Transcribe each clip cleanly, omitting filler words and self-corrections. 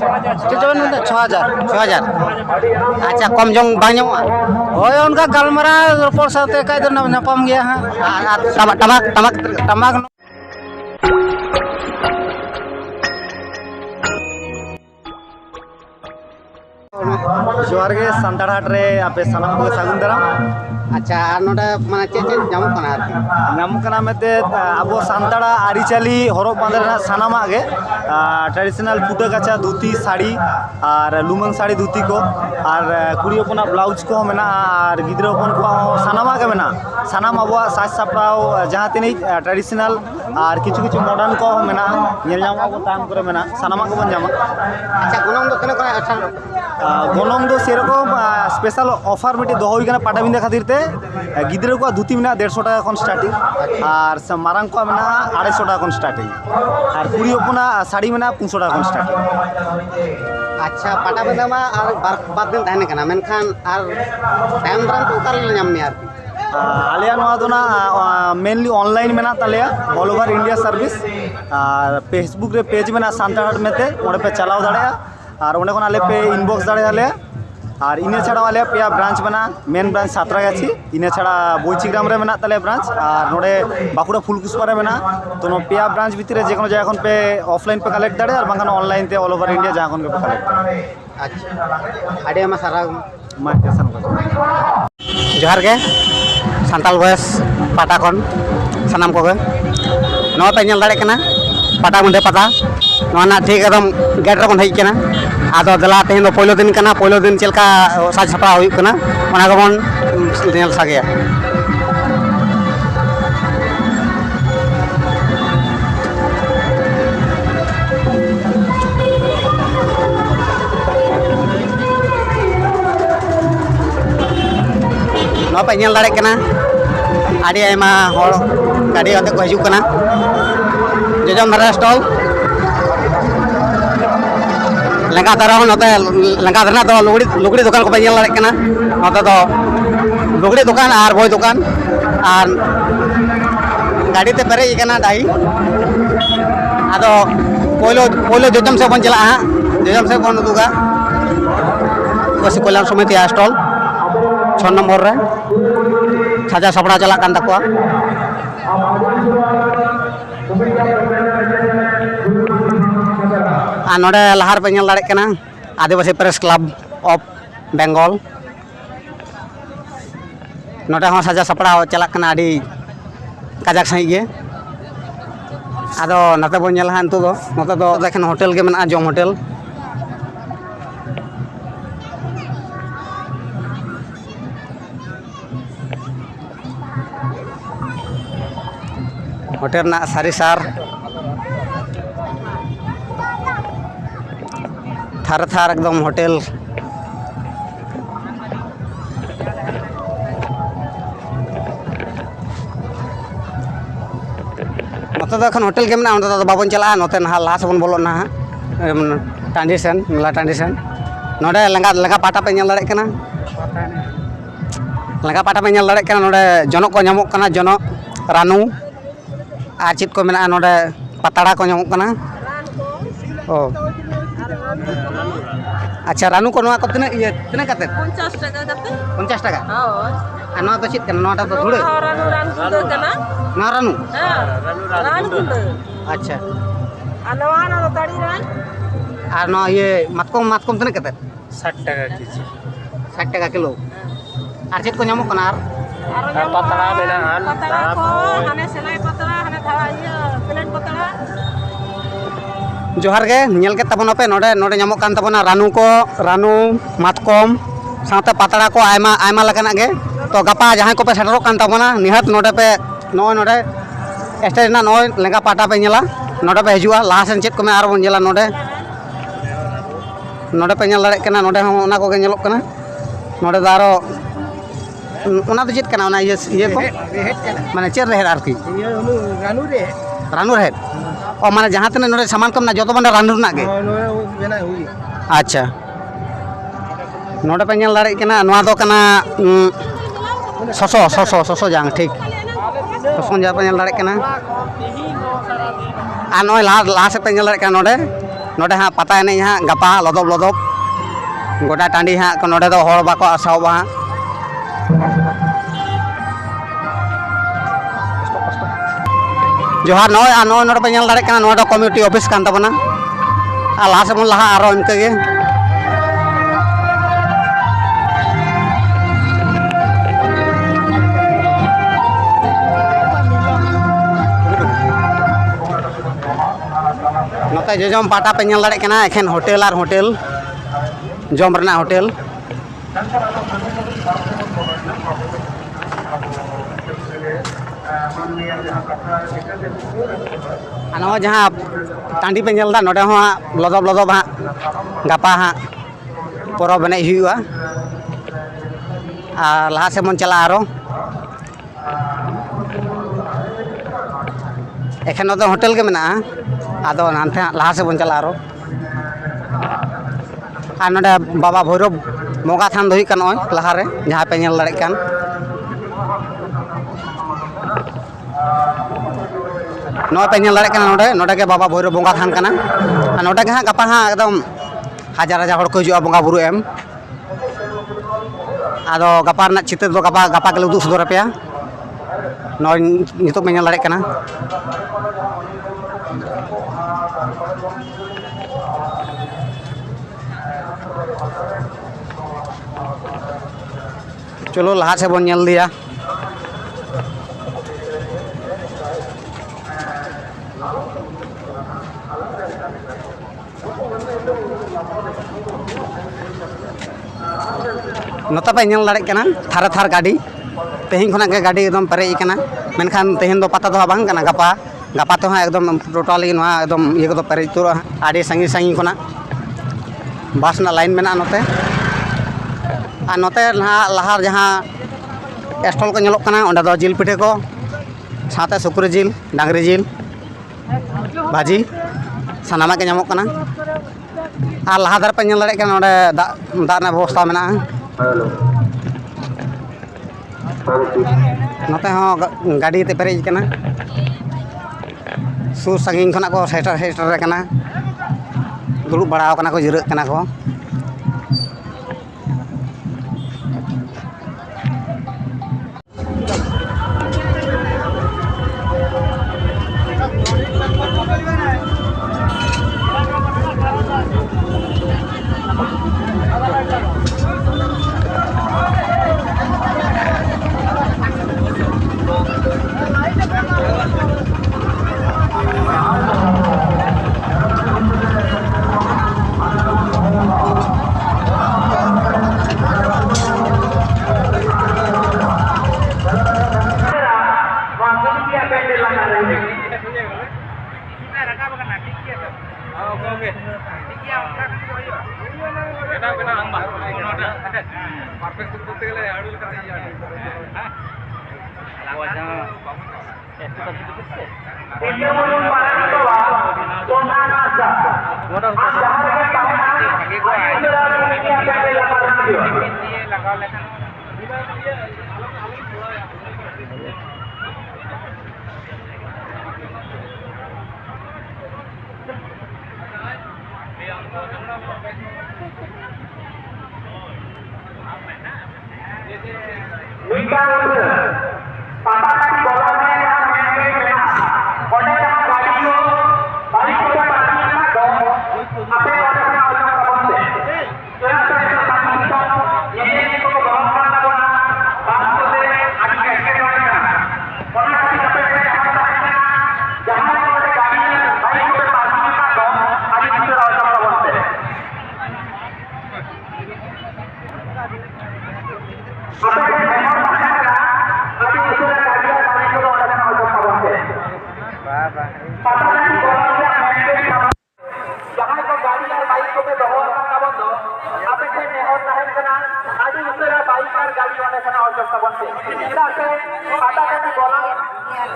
6,000 अच्छा कम जंग bang nyamuk Hoy onka galmara ropor saute kai do napam gaya ha tamak जोहार गे संताड़ हाट रे आपे सनाम को सागुन दाराम अच्छा आर नोडे माने चे nyamuk kana arki नामुक कना मेते अब सानताड़ा आरिचाली हरक बांधे सानामा गे ट्रेडिशनल फुटा काचा धुती साड़ी और लुमंग साड़ी धुती को और कुड़ी हपना ब्लाउज को मेना और गिद्रा हपन को सानामा गे मेना सानाम अब साज सापड़ाव जहाँ तिनी ट्रेडिशनल और किछु किछु मॉडर्न को मेना नेल नामा को ताम करे मेना सानामा को बन जामा अच्छा गोनोंग दो तने कोना अच्छा गोनोंग दो सेरकम स्पेशल ऑफर मिटी दो हुई कना पाटाबिंदा खातिर ते गिद्रा को धुती मेना 150 टाका खन स्टार्टिंग और मारांग को मेना 250 टाका खन स्टार्टिंग और कुड़ी हपना साड़ी मेना 500 टाका खन स्टार्टिंग अच्छा पाटाबिंदा मा आर बार दिन तहने कना मेनखान आर टाइम दाम तो उतार ले ᱧᱟᱢ ᱢᱮᱭᱟ आलिया नोआ दो ना मेनली ऑनलाइन मेना तालिया ऑल ओवर इंडिया सर्विस और फेसबुक रे पेज मेना सानताड़ हाट मेते ओंडे पे चलाव दाड़ेया और ओंडे खन आले पे इनबॉक्स दाड़ेयाले और इना छाड़ा वाले पे ब्रांच बना मेन ब्रांच सातरागाछी इना छाड़ा बोईचिग्राम रे मेना ताले ब्रांच और नोडे बाकुड़ा फुलकुसपा रे मेना तो नो पे ब्रांच भीतर जे कोनो जाय पे ऑफलाइन पे कलेक्ट दाड़े और बांगान ऑनलाइन ते ऑल ओवर इंडिया जहां कोन पे कलेक्ट अच्छा आडे मा सारा मा टेंशन को जोहार गे सानताल बॉयस पाटा खन सानाम कोगे नवा पे नेल दाड़े कना पाटा मुंडे पाता नवा ना ठीक एकदम गेट रे बन हेज कना आदो दला तेन दो पहिलो दिन कना पहिलो दिन चलका साज सपड़ा हुई कना ओना गबन नेल सागेया नवा पे नेल दाड़े कना आडी आयमा हर गाड़ी आते को हिजुक कना जजम धरा स्टॉल लंगा धरा नोते लंगा धरना तो लुगड़ी दुकान को पे नेल दाड़े कना नोते तो लुगड़ी दुकान और बोय दुकान और गाड़ी ते पेरे कना डाई आदो पोलो जजम से बन चला जजम से बन दुगा बस कल्याण समिति स्टॉल 6 नंबर रे साजा सपड़ा चला कान तकवा आ नोडे लहार पे नेल दाड़े कना आदिवासी प्रेस क्लब ऑफ बेंगल नोडे हो साजा सपड़ा चला कना आडी काजाक सही गे आदो नते बन नेल हा नतो दो देखन होटल के मेना जम होटल होटल ना सारी सार थार थार एकदम होटल नोते दो एखन होटल के मेना ओंदे दो बाबन चला नोते ना लाहा से बन बोलो ना टांडी सेन मेला टांडी सेन नोडे लंगा पाटा पे नेल दाड़े कना लंगा पाटा पे नेल दाड़े कना नोडे जनक को ᱧᱟᱢᱚᱜ कना जनक रानू और चीज को मेना नोडे पताड़ा को ᱧᱟᱢᱚᱜ कना ओ अच्छा रानू को नोआ को तिना कते 50 टाका कते 50 टाका हां आ नोआ तो चीज कना नोआ तो धुड़े रानू सुदो कना ना रानू हां रानू कुंड अच्छा अनवा ना तड़ी रान और नोआ ये मातकम तिना कते 60 टाका केजी 60 टाका किलो और चीज को ᱧᱟᱢᱚᱜ कना और पतड़ा मेना पतड़ा को हने सेलाई पतड़ा हने थावा ये प्लेट पतड़ा जोहार गे नेल के तबना पे नोडे ᱧᱟᱢᱚᱜ कान तबना रानू मातकम साथे पतड़ा को आयमा आयमा लकना गे तो गपा जहां को पे सेटरो कान तबना निहत नोडे पे नोडे स्टेज ना लेंगा पाटा पे नेला नोडे पे हजुआ लाहा सेन चेत को में आर बन नेला नोडे पे नेल दाड़े कना नोडे हो ओना को गे नेलोक कना नोडे दारो ओना तो चेत कना ओना ये को माने चेर रहेर आरकी रानू रहेर ओ माने जहां तने नोडे सामान कम ना जतो बने रानू ना गे अच्छा नोडे पे नेल दाड़े कना नोआ दो कना ससो जांग ठीक ससो जा पे नेल दाड़े कना आ नोय लाहा से पे नेल दाड़े कना नोडे हाँ पता एने हाँ गपा लदब लदब गोटा टाँडी हाँ नोडे दो हर बाको आसावबा हाँ जोहार नॉय आ नॉय नोडे पे नेल दाड़े काना नोडे दो कम्युनिटी ऑफिस कान ताबोना आ लाहा से बन लाहा आरो इनके गे नोते जजम पाटा पे नेल दाड़े काना एखेन होटल आर होटल जम रना होटल नवा जहाँ टाँडी पे नेलदा नोडे हो लदब लदब हाँ गपा हाँ परब एनेज हुआ और लहा से बन चला आरो एखेन नोते होटल के मेना आदो नानते लहा से बन चला आरो और नोडे बाबा भैरव बंगा थान दो हुई नॉय लहा रे जहाँ पे नेल दाड़े कान नॉय पे नेल दाड़े काना नोडे नोडे के बाबा भैरव बंगा थान काना और नोडे के हाँ गपा हाँ एकदम हजार हजार हड़ को हिजुआ बंगा बुरु एम आदो गपा रना चित्र दो गपा गपा के उदुग सदर पे नॉय नितो पे नेल दाड़े काना चलो लहा से बन नेल दिया नोता पे नेल दाड़े काना थार थार गाड़ी तेहिं खुना के गाड़ी एकदम पेरेज काना मेनखान तेहिं दो पता दो बांग काना गपा गपा तो हाँ एकदम टोटली नोआ एकदम ये को पेरेज तुरा आड़ी संगी संगी खुना बस ना लाइन मेना नोते और नोते लहा जहाँ स्टॉल को नेलोग काना ओंडे दो जिल पिठे को साथे सुक्री जिल डांगरी जिल भाजी सानामा के नामोग काना और लहा दार पे नेल दाड़े काना ओंडे दाग ना व्यवस्था मेना नोते हो गाड़ी ते पेरेज काना सुर संगिन खना को सेटर सेटर काना दुड़ुब बड़ा काना को जिरग काना को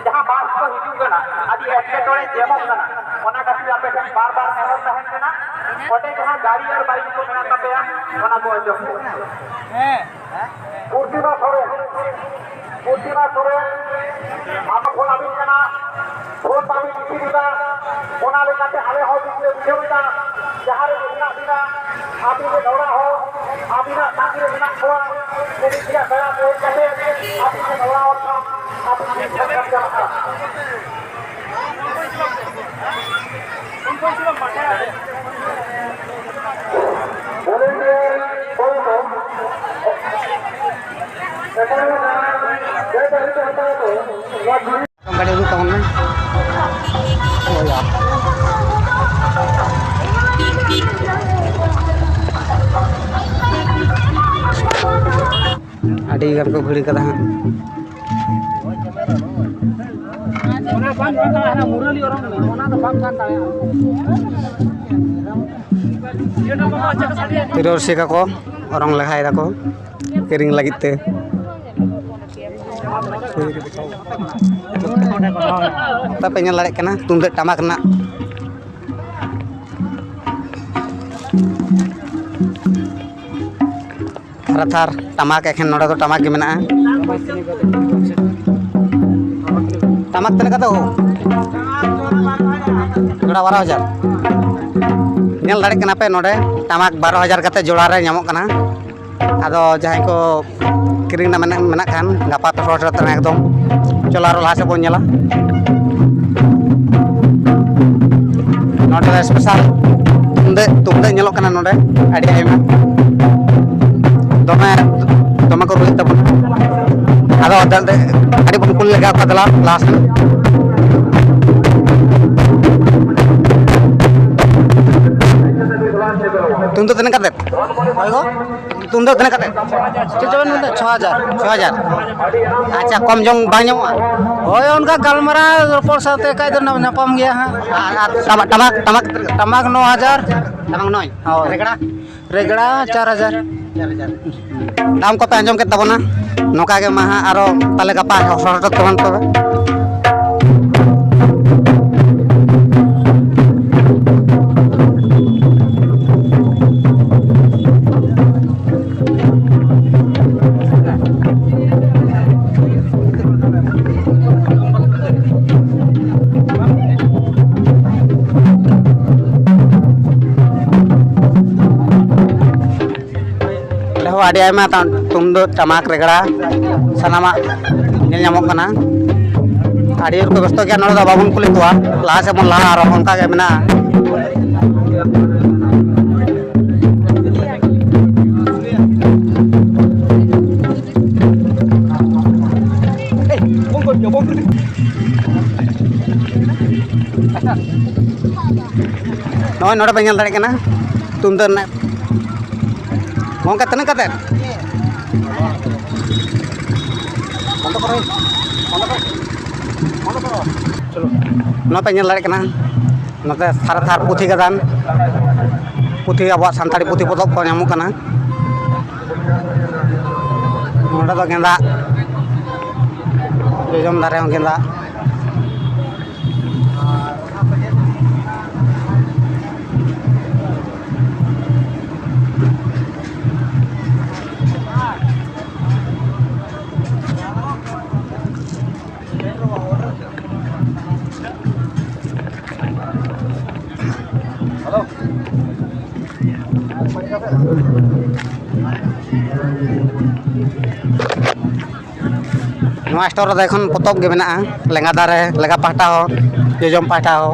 जहाँ बास को हिजू कना आदि एटकेटोड़े जेमोग कना ओना की आप बार बार नेहर तहन केना ओटे जहां गाड़ी और बाइक को मेना तपेया ओना को अंजो पूर्तिमा सरे आप फोन अभी केना फोन पाबी दिखी दिदा ओना लेकाते आले हो दिखे बुझेबा जहां रे बिना बिना आपी के दौड़ा हो आपी ना साथी रे बिना खोआ यदि किया बड़ा को कहते आपी के दौड़ा और आपी के खबर चला गाड़ी उदू तब में अड़ी गान को भिड़ी कदा हाँ तिरसी का को orang lehai dako kering lagi te tapi nyala kena tunjuk tamak kena thar tamak ekhen noda to tamak ge mena tamak tene kata ho joda 12,000 nyal dare kena pe node tamak 12,000 kate joda re nyamok kana ado jahay ko kiring na menak kan gapa to road tan ekdom colaro laha se bon nyala node special tunde nyalok kana node adi ayma dome ko ruit tabon ado adi bon kul lega kadala last तुम तो तने कते होइगो तुम तो तने कते चिचवन नंद 6000 अच्छा कम जंग बाño होय उनका गलमरा रोपड़ साथे काय दर नापम गया हां टमाक 9000 टमाक 9 हां रेगड़ा 4000 दाम को पे अंजम के तबना नोका के महा आरो ताले गपा हसरत तबन तबे ᱟᱹᱰᱤ ᱟᱭᱢᱟ ᱛᱩᱢᱫᱟᱜ ᱴᱟᱢᱟᱠ ᱨᱮᱜᱲᱟ ᱥᱟᱱᱟᱢᱟᱜ ᱧᱮᱞ ᱧᱟᱢᱚᱜ ᱠᱟᱱᱟ ᱟᱹᱰᱤ ᱦᱚᱲ ᱠᱚ ᱵᱮᱥᱛᱚ ᱜᱮᱭᱟ ᱱᱚᱰᱮ ᱫᱚ ᱵᱟᱵᱚᱱ ᱠᱩᱞᱤ ᱠᱚᱣᱟ ᱞᱟᱦᱟ ᱥᱮᱫ ᱵᱚᱱ ᱞᱟᱦᱟ ᱟᱨᱚ ᱚᱱᱠᱟ ᱜᱮ ᱢᱮᱱᱟᱜᱼᱟ नॉय नोड़े पे ñal दाड़े कना तुमदर ना मोंका तने कते चलो नो पे ñal दाड़े कना नते थार थार पुथी गदान पुथी अब सानताड़ी पुथी पतब को ñamuk kana नोड़े दो गेंदा जोजम दारे हो गेंदा नवा स्टोर रे एखन पतब गे मेना लेंगा दारे लेगा पाटा हो जोजम पाटा हो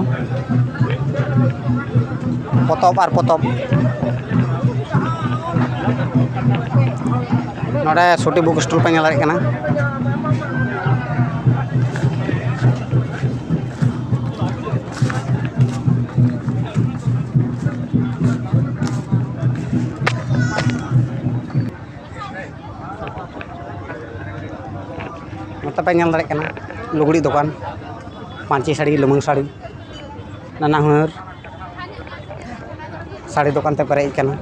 पतब और पतब नोडे छोटी बुक स्टोर पे ñal दाड़े कना पे ñal दाड़े कना लुगड़ी दुकान पांची साड़ी लुमंग साड़ी नाना हुनर साड़ी दुकान ते पेरेज कना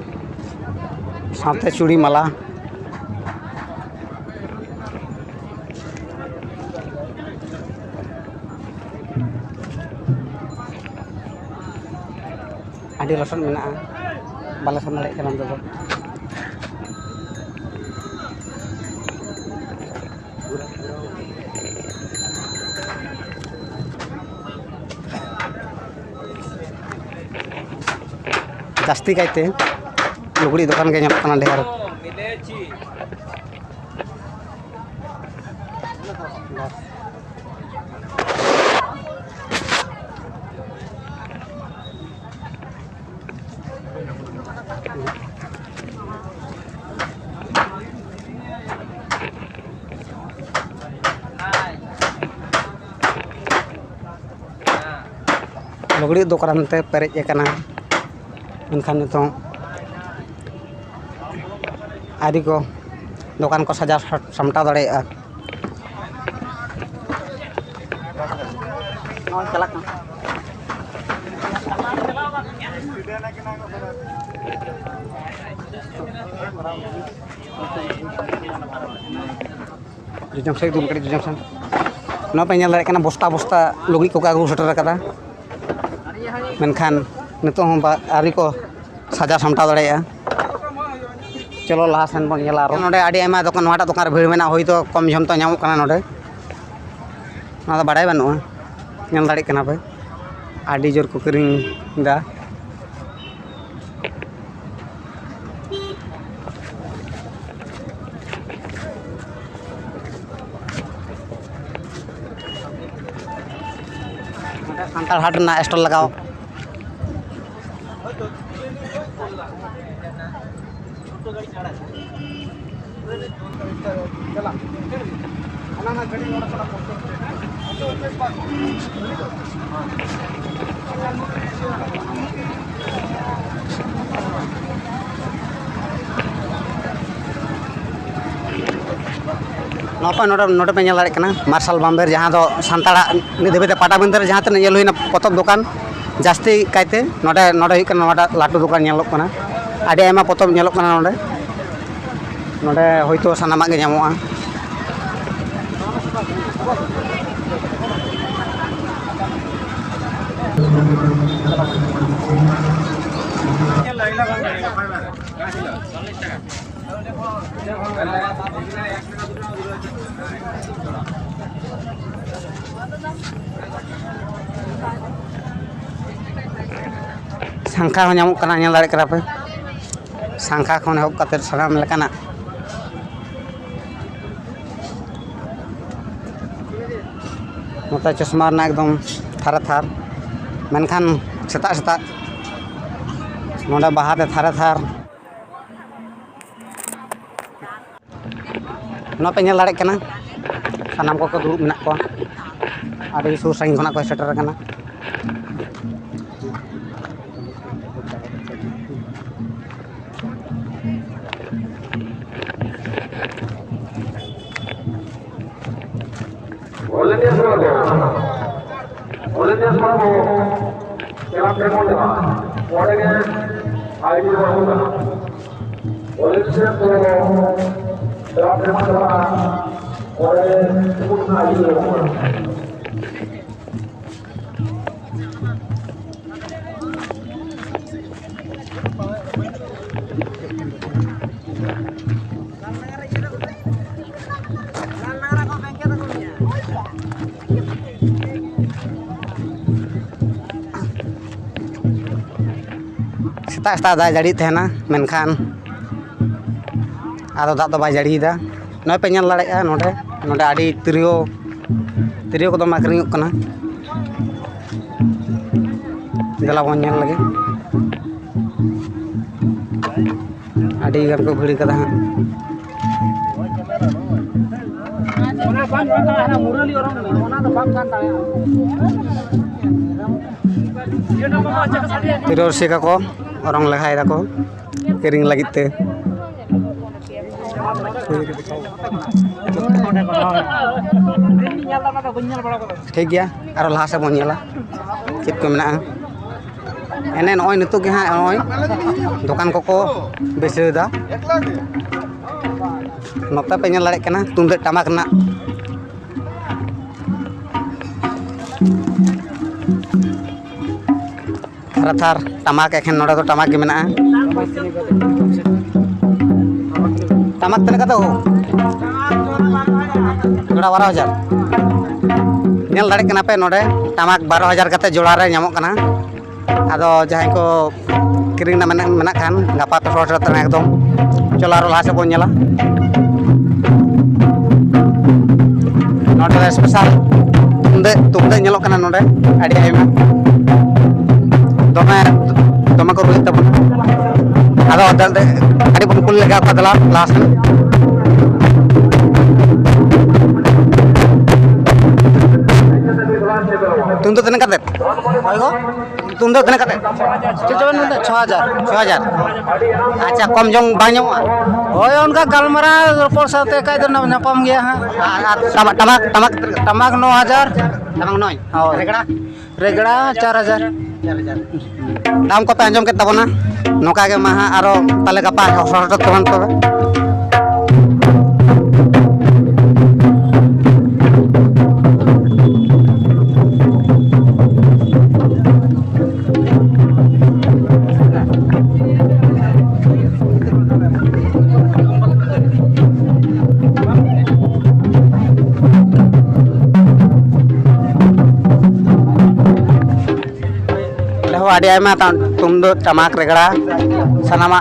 साथे चूड़ी माला ᱟᱹᱰᱤ ᱞᱚᱥᱚᱫ ᱢᱮᱱᱟᱜᱼᱟ, ᱵᱟᱞᱮ ᱥᱮᱱ ᱫᱟᱲᱮᱭᱟᱜ ᱠᱟᱱᱟ ᱚᱱᱛᱮ ᱫᱚ᱾ ᱡᱟᱹᱥᱛᱤ ᱠᱟᱭᱛᱮ ᱞᱩᱜᱽᱲᱤ ᱫᱚᱠᱟᱱ ᱜᱮ ᱧᱮᱞᱚᱜ ᱠᱟᱱᱟ ᱰᱷᱮᱨ᱾ ᱞᱩᱜᱽᱲᱤ ᱫᱚᱠᱟᱱ ᱛᱮ ᱯᱮᱨᱮᱡ ᱟᱠᱟᱱᱟ, ᱢᱮᱱᱠᱷᱟन ᱱᱤᱛᱚᱝ ᱟᱹᱣᱨᱤ ᱠᱚ ᱫᱚᱠᱟन ᱠᱚ ᱥᱟᱡᱟᱣ ᱥᱟᱢᱴᱟᱣ ᱫᱟᱲᱮᱭᱟᱜᱼᱟ᱾ ᱱᱚᱜᱼᱚᱭ ᱪᱟᱞᱟᱜ ᱠᱟᱱᱟ᱾ ᱡᱚᱡᱚᱢ ᱥᱮᱫ ᱫᱩᱞ ᱠᱟᱹᱴᱤᱡ ᱡᱚᱡᱚᱢ ᱥᱮᱫ ᱱᱚᱣᱟ ᱯᱮ ᱧᱮᱞ ᱫᱟᱲᱮᱭᱟᱜ ᱠᱟᱱᱟ, ᱵᱚᱥᱛᱟ ᱵᱚᱥᱛᱟ ᱞᱩᱜᱽᱲᱤ ᱠᱚᱠᱚ ᱟᱹᱜᱩ ᱥᱮᱴᱮᱨ ᱟᱠᱟᱫᱟ, ᱢᱮᱱᱠᱷᱟᱱ ᱱᱤᱛᱚᱜ ᱦᱚᱸ ᱟᱹᱣᱨᱤ ᱠᱚ ᱥᱟᱡᱟᱣ ᱥᱟᱢᱴᱟᱣ ᱫᱟᱲᱮᱭᱟᱜᱼᱟ᱾ ᱪᱚᱞᱚ ᱞᱟᱦᱟ ᱥᱮᱱ ᱵᱚᱱ ᱧᱮᱞᱟ᱾ ᱟᱨᱚ ᱱᱚᱰᱮ ᱟᱹᱰᱤ ᱟᱭᱢᱟ ᱫᱚᱠᱟᱱ, ᱱᱚᱣᱟᱴᱟᱜ ᱫᱚᱠᱟᱱ ᱨᱮ ᱵᱷᱤᱲ ᱢᱮᱱᱟᱜᱼᱟ, ᱦᱳᱭᱛᱳ ᱠᱚᱢ ᱡᱷᱚᱢ ᱛᱚ ᱧᱟᱢᱚᱜ ᱠᱟᱱᱟ ᱱᱚᱰᱮ, ᱚᱱᱟ ᱫᱚ ᱵᱟᱲᱟᱭ ᱵᱟᱹᱱᱩᱜᱼᱟ᱾ ᱧᱮᱞ ᱫᱟᱲᱮᱭᱟᱜ ᱠᱟᱱᱟ ᱯᱮ ᱟᱹᱰᱤ ᱡᱳᱨ ᱠᱚ ᱠᱤᱨᱤᱧᱫᱟ᱾ ᱥᱟᱱᱛᱟᱲ ᱦᱟᱴ ᱨᱮᱱᱟᱜ ᱥᱴᱚᱞ ᱞᱟᱜᱟᱣ ᱱᱚᱣᱟ ᱱᱚᱰᱮ ᱯᱮ ᱧᱮᱞ ᱫᱟᱲᱮᱭᱟᱜ ᱠᱟᱱᱟ ᱢᱟᱨᱥᱟᱞ ᱵᱟᱢᱵᱮᱨ, ᱡᱟᱦᱟᱸ ᱫᱚ ᱥᱟᱱᱛᱟᱲᱟᱜ ᱱᱤᱛ ᱫᱷᱟᱹᱵᱤᱡ ᱛᱮ ᱯᱟᱴᱟᱵᱤᱸᱫᱟᱹ ᱨᱮ ᱡᱟᱦᱟᱸ ᱛᱤᱱᱟᱹᱜ ᱧᱮᱞ ᱦᱩᱭᱱᱟ ᱯᱚᱛᱚᱵ ᱫᱚᱠᱟᱱ, ᱡᱟᱹᱥᱛᱤ ᱠᱟᱭᱛᱮ ᱱᱚᱰᱮ ᱦᱩᱭᱩᱜ ᱠᱟᱱᱟ ᱱᱚᱣᱟᱴᱟᱜ ᱞᱟᱹᱴᱩ ᱫᱚᱠᱟᱱ ᱧᱮᱞᱚᱜ ᱠᱟᱱᱟ᱾ ᱟᱹᱰᱤ ᱟᱭᱢᱟ ᱯᱚᱛᱚᱵ ᱧᱮᱞᱚᱜ ᱠᱟᱱᱟ ᱱᱚᱰᱮ ᱦᱳᱭᱛᱳ ᱥᱟᱱᱟᱢᱟᱜ ᱜᱮ ᱧᱟᱢᱚᱜᱼᱟ᱾ ᱥᱟᱝᱠᱷᱟ ᱦᱚᱸ ᱧᱟᱢᱚᱜ ᱠᱟᱱᱟ, ᱧᱮᱞ ᱫᱟᱲᱮᱭᱟᱜ ᱠᱟᱱᱟ ᱯᱮ, ᱥᱟᱝᱠᱷᱟ ᱠᱷᱚᱱ ᱮᱦᱚᱵ ᱠᱟᱛᱮᱫ ᱥᱟᱱᱟᱢ ᱞᱮᱠᱟᱱᱟᱜ ᱱᱚᱛᱮ ᱪᱚᱥᱢᱟ ᱨᱮᱱᱟᱜ ᱮᱠᱫᱚᱢ ᱛᱷᱟᱨᱮ ᱛᱷᱟᱨ, ᱢᱮᱱᱠᱷᱟन ᱥᱮᱛᱟᱜ ᱥᱮᱛᱟᱜ ᱱᱚᱰᱮ ᱵᱟᱦᱟᱛᱮ ᱛᱷᱟᱨᱮ ᱛᱷᱟᱨ ᱱᱚᱣᱟ ᱯᱮ ᱧᱮᱞ ᱫᱟᱲᱮᱭᱟᱜ ᱠᱟᱱᱟ, ᱥᱟᱱᱟᱢ ᱠᱚᱠᱚ ᱫᱩᱲᱩᱵ ᱢᱮᱱᱟᱜ ᱠᱚᱣᱟ, ᱟᱹᱰᱤ ᱥᱩᱨ ᱥᱟᱺᱜᱤᱧ ᱠᱷᱚᱱᱟᱜ ᱠᱚ ᱥᱮᱴᱮᱨ ᱟᱠᱟᱱᱟ᱾ ᱥᱮᱛᱟᱜ ᱫᱟᱜ ᱡᱟᱹᱲᱤᱭᱮᱫ ᱛᱟᱦᱮᱱᱟ, ᱢᱮᱱᱠᱷᱟᱱ ᱟᱫᱚ ᱫᱟᱜ ᱫᱚ ᱵᱟᱭ ᱡᱟᱹᱲᱤᱭᱮᱫᱟ। ᱱᱚᱜᱼᱚᱭ ᱯᱮ ᱧᱮᱞ ᱫᱟᱲᱮᱭᱟᱜᱼᱟ ᱱᱚᱰᱮ ᱟᱹᱰᱤ ᱛᱤᱨᱭᱳ ᱠᱚ ᱫᱚᱢᱮ ᱟᱹᱠᱷᱨᱤᱧᱚᱜ ᱠᱟᱱᱟ। ᱫᱮᱞᱟ ᱵᱚᱱ ᱧᱮᱞ ᱞᱮᱜᱮ। ᱟᱹᱰᱤ ᱜᱟᱱ ᱠᱚ ᱵᱷᱤᱲ ᱠᱟᱫᱟ ᱦᱟᱸᱜ। ᱛᱤᱨᱭᱳ ᱨᱩᱥᱤᱠᱟ ᱠᱚ ᱚᱨᱚᱝ ᱞᱮᱠᱷᱟᱭ ᱫᱟᱠᱚ ᱠᱤᱨᱤᱧ ᱞᱟᱹᱜᱤᱫ ᱛᱮ। ᱴᱷᱤक ᱜᱮᱭᱟ, ᱟᱨᱚ ᱞᱟᱦᱟ ᱥᱮᱫ ᱵᱚᱱ ᱧᱮᱞᱟ ᱪᱮᱫ ᱠᱚ ᱢᱮᱱᱟᱜᱼᱟ। ᱱᱚᱜᱼᱚᱭ ᱱᱤᱛᱚᱜ ᱜᱮ ᱦᱟᱸᱜ ᱱᱚᱜᱼᱚᱭ ᱫᱚᱠᱟᱱ ᱠᱚᱠᱚ ᱵᱟᱹᱭᱥᱟᱹᱣᱫᱟ। ᱱᱚᱛᱮ ᱯᱮ ᱧᱮᱞ ᱫᱟᱲᱮᱭᱟᱜ ᱠᱟᱱᱟ ᱛᱩᱢᱫᱟᱹᱜ ᱴᱟᱢᱟᱠ ᱨᱮᱱᱟᱜ थार टमाक एखेन नोडे तो टमाक गे मेना टमाक तने कते हो जोड़ा 12,000 नेल दाड़े कना पे नोडे टमाक 12,000 कते जोड़ा रे नामो कना आदो जहां को किरिंग ना मेना खान गापा पे रोड रे एकदम चलो आरो लासे बोन नेला नोडे स्पेशल तुमदे नेलो कना नोडे आडी आइमा दमे को रुई तबन आदो दे आडी बन कुल लगा पदला लास्ट तुम तो तने कते होइगो तुम तो तने कते 6,000 अच्छा कम जंग बाño होय उनका गलमरा रोपड़ साथे काई तो नपम गया हां टमाक 9,000 टमाक 9 रेगड़ा रेगड़ा 4,000 दाम को पे अंजम के तबना नोका के माहा आरो ताले गपा हसरट तबन तबे आड़ी आयमा तुम दो टमाक रेगड़ा सनामा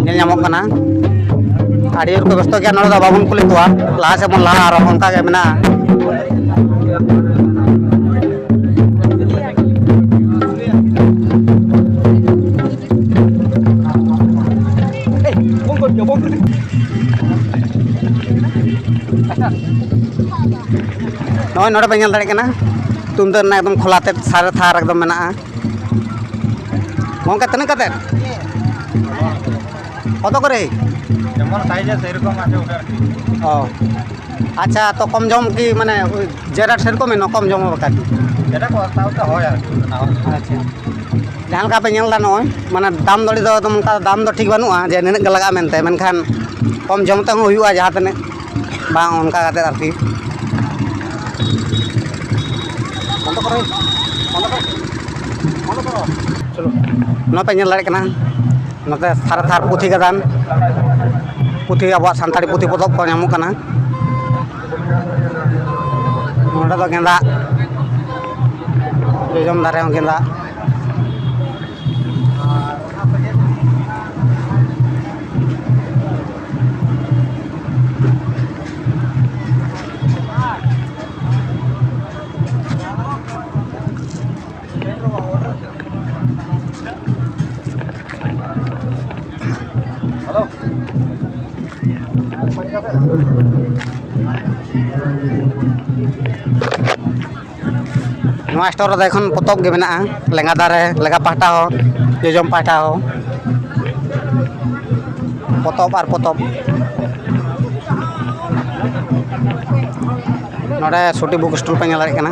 नेल नामो कना आड़ी को व्यस्त गया नोडे बाबुन कुली कोआ लाहा से बन लाहा आरो उनका के मेना नोय नोडे पे नेल दाड़े कना तुम दो ना एकदम खोलाते सारे थार एकदम मेना मौका तने कते कत करे যেমন সাইজে সেরকম আছে ওটার ओ अच्छा तो कम जम की माने जेरा सेरकम में न कम जम बका যেটা কথা ওটা হয় আর না अच्छा जहां का पे नेल दा नय माने दाम दड़ी दो तुम का दाम दो ठीक बानुआ जे नेने के लगा मेनते मेनखान कम जम ते हुआ जहां तने बा उनका काते आरती बंद करो चलो न पे नेल दाड़े कना नते थार थार पुथी गदान पुथी अब सानताड़ी पुथी पतब को नामो कना नोडे दो गेंदा जोजम दारे गेंदा नवा स्टोर रे देखन पतब गे मेना लेंगा दारे लेगा पाटा हो जोजम पाटा हो पतब आर पतब नोडे छोटी बुक स्टोर पे नेल कना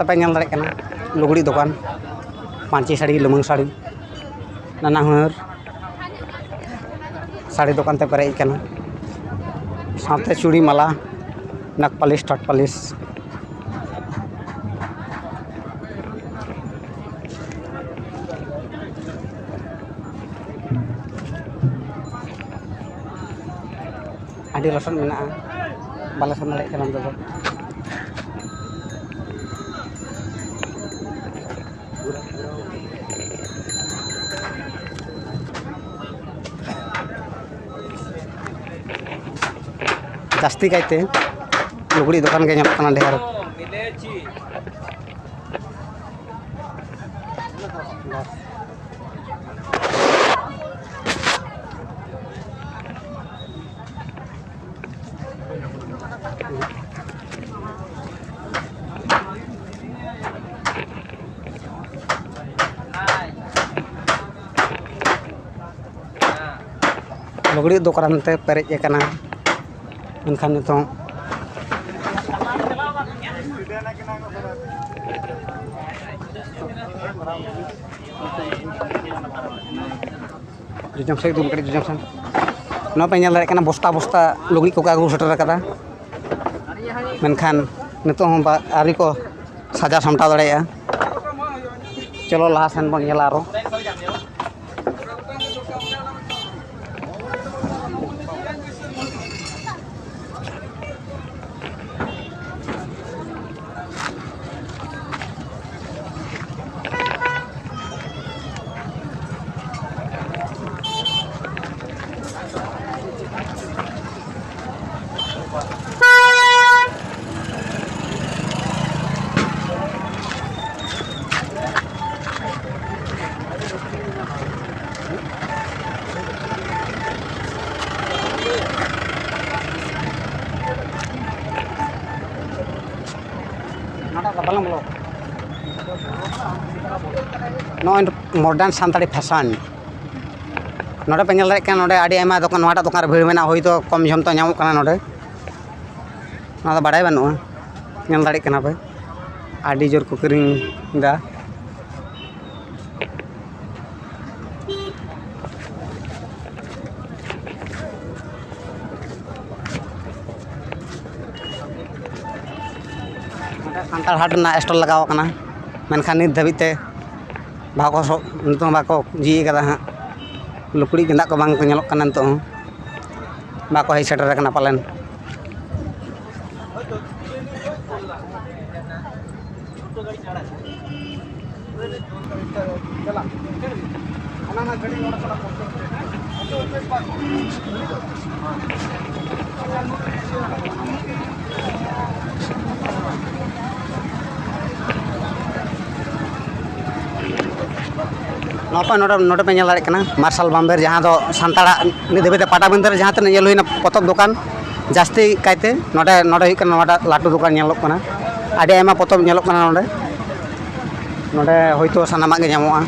पे नेल दाड़े कना लुगड़ी दुकान पांची साड़ी लुमंग साड़ी नाना हुनर साड़ी दुकान ते पेरेज कना साथे चूड़ी माला नक पालिश टट पालिश आडी लसन मेना बाला सन दाड़े कना दो जास्ती कायते लुगड़ी दुकान के नाम कना ढेर लुगड़ी दुकान ते पेरेज कना मेनखान नितों jujung saya itu kali jujung san. Napa nyal dari kana bosta lugi ko kagu seter kata. Menkhan nito hom ari ko saja samta dare. Chalo laha sen bon nyala aro. No modern santari fashion. Node pe nyal darek kan node adi aima dokan wata dokan bhir mena hoito kom jom to nyamuk kana node. Na da badai banua. Nyal darek kana pe. Adi jor ko kiring da. Santal hat na stall lagaw kana. Menkhan nit dhabit te bako nitong bako ji kada ha. Lukuri gendak ko bang nyalok kana nito. Bako hei setter kana palen. Napa note pe nyal darek kana Marshal Bamber jahan do santara ni debete Patabindar jahan te nyel hoina potop dokan jasti kaite note huk kana nota latu dokan nyelok kana adi aima potop nyelok kana node hoito sanamak ge nyamoa.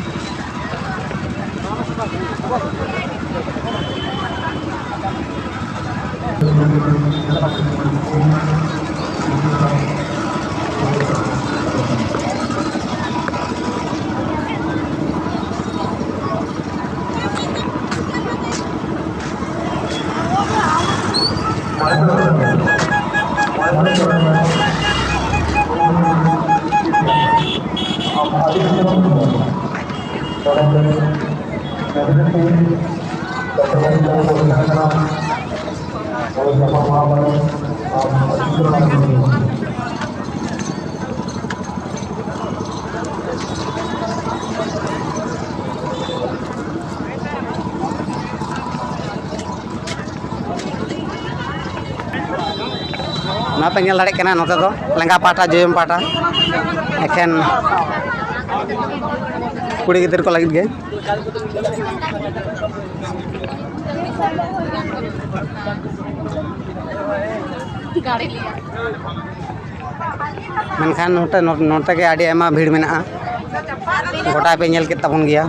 Napa nyal darek kana note do lengga pata joyom pata eken kuri gidir ko lagit ge menkhan note ge adi aima bhid mena gota pe nyel ket tabon gaya.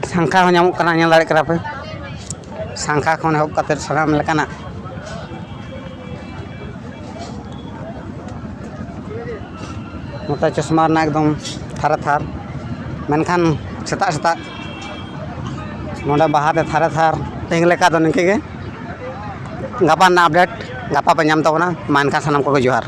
Sangka ho nyamuk kana nyal darek kana pe. Sangka khon ehop kate sanam lekana. Nota chosma na ekdom thar menkhan setak nonde bahate thar teng leka do ningke ge. Gapa na update gapa pe nyam tabona man ka sanam ko johar.